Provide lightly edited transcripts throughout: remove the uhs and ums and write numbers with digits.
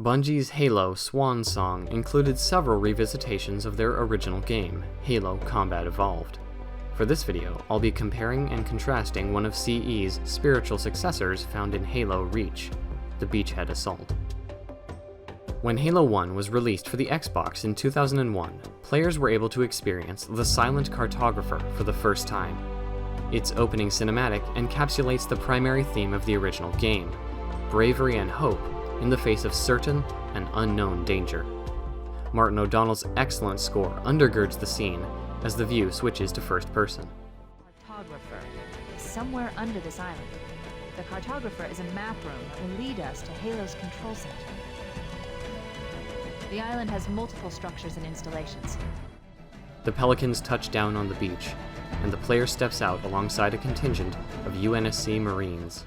Bungie's Halo Swan Song included several revisitations of their original game, Halo Combat Evolved. For this video, I'll be comparing and contrasting one of CE's spiritual successors found in Halo Reach, the Beachhead Assault. When Halo 1 was released for the Xbox in 2001, players were able to experience the Silent Cartographer for the first time. Its opening cinematic encapsulates the primary theme of the original game, bravery and hope in the face of certain and unknown danger. Martin O'Donnell's excellent score undergirds the scene as the view switches to first person. Cartographer is somewhere under this island. The Cartographer is a map room that will lead us to Halo's control center. The island has multiple structures and installations. The Pelicans touch down on the beach, and the player steps out alongside a contingent of UNSC Marines.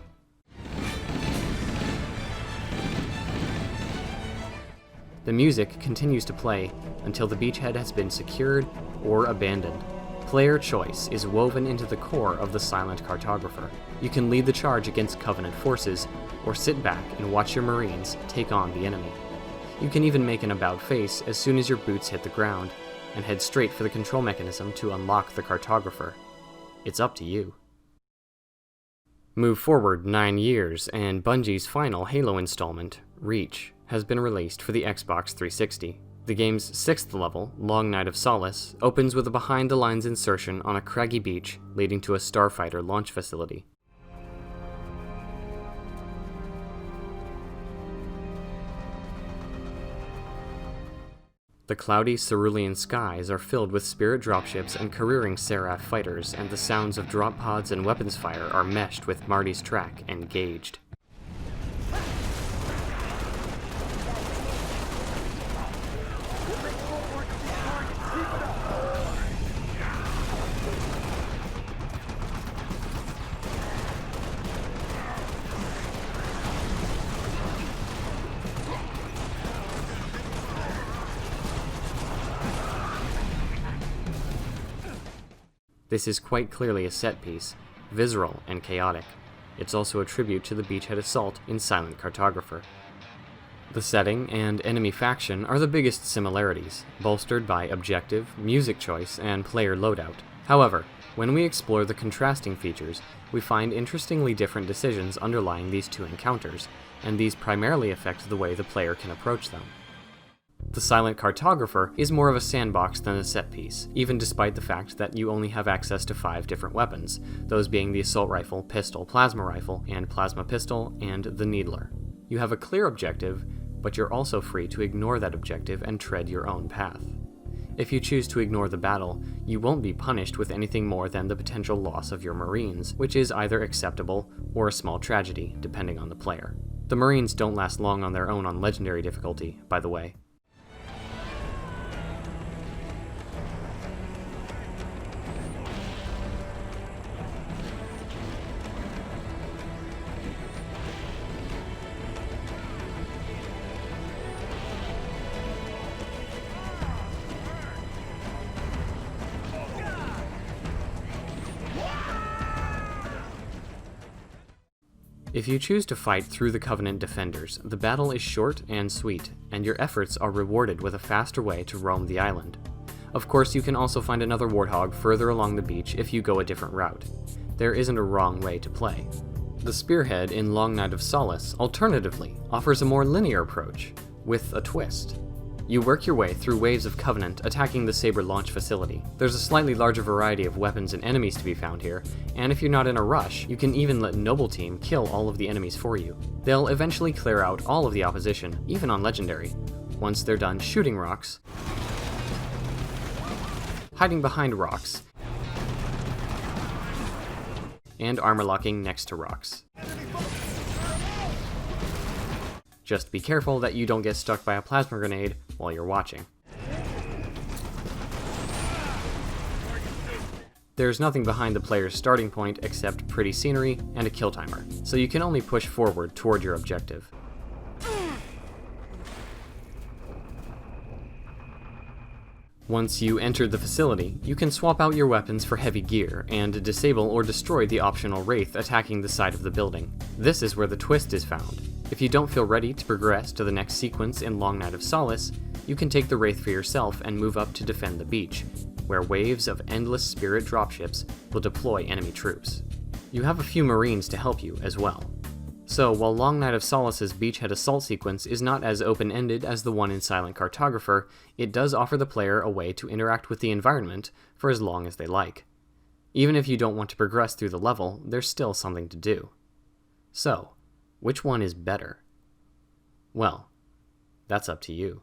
The music continues to play until the beachhead has been secured or abandoned. Player choice is woven into the core of the Silent Cartographer. You can lead the charge against Covenant forces, or sit back and watch your Marines take on the enemy. You can even make an about face as soon as your boots hit the ground, and head straight for the control mechanism to unlock the Cartographer. It's up to you. Move forward 9 years, and Bungie's final Halo installment, Reach, has been released for the Xbox 360. The game's 6th level, Long Night of Solace, opens with a behind-the-lines insertion on a craggy beach leading to a starfighter launch facility. The cloudy cerulean skies are filled with spirit dropships and careering Seraph fighters, and the sounds of drop pods and weapons fire are meshed with Marty's track and gauged. This is quite clearly a set piece, visceral and chaotic. It's also a tribute to the Beachhead Assault in Silent Cartographer. The setting and enemy faction are the biggest similarities, bolstered by objective, music choice, and player loadout. However, when we explore the contrasting features, we find interestingly different decisions underlying these two encounters, and these primarily affect the way the player can approach them. The Silent Cartographer is more of a sandbox than a set piece, even despite the fact that you only have access to 5 different weapons, those being the assault rifle, pistol, plasma rifle, and plasma pistol, and the needler. You have a clear objective, but you're also free to ignore that objective and tread your own path. If you choose to ignore the battle, you won't be punished with anything more than the potential loss of your Marines, which is either acceptable or a small tragedy, depending on the player. The Marines don't last long on their own on Legendary difficulty, by the way. If you choose to fight through the Covenant defenders, the battle is short and sweet, and your efforts are rewarded with a faster way to roam the island. Of course, you can also find another Warthog further along the beach if you go a different route. There isn't a wrong way to play. The Spearhead in Long Night of Solace, alternatively, offers a more linear approach, with a twist. You work your way through waves of Covenant attacking the Saber launch facility. There's a slightly larger variety of weapons and enemies to be found here, and if you're not in a rush, you can even let Noble Team kill all of the enemies for you. They'll eventually clear out all of the opposition, even on Legendary, once they're done shooting rocks, hiding behind rocks, and armor locking next to rocks. Just be careful that you don't get stuck by a plasma grenade while you're watching. There's nothing behind the player's starting point except pretty scenery and a kill timer, so you can only push forward toward your objective. Once you enter the facility, you can swap out your weapons for heavy gear, and disable or destroy the optional Wraith attacking the side of the building. This is where the twist is found. If you don't feel ready to progress to the next sequence in Long Night of Solace, you can take the Wraith for yourself and move up to defend the beach, where waves of endless spirit dropships will deploy enemy troops. You have a few Marines to help you as well. So, while Long Night of Solace's Beachhead assault sequence is not as open-ended as the one in Silent Cartographer, it does offer the player a way to interact with the environment for as long as they like. Even if you don't want to progress through the level, there's still something to do. So, which one is better? Well, that's up to you.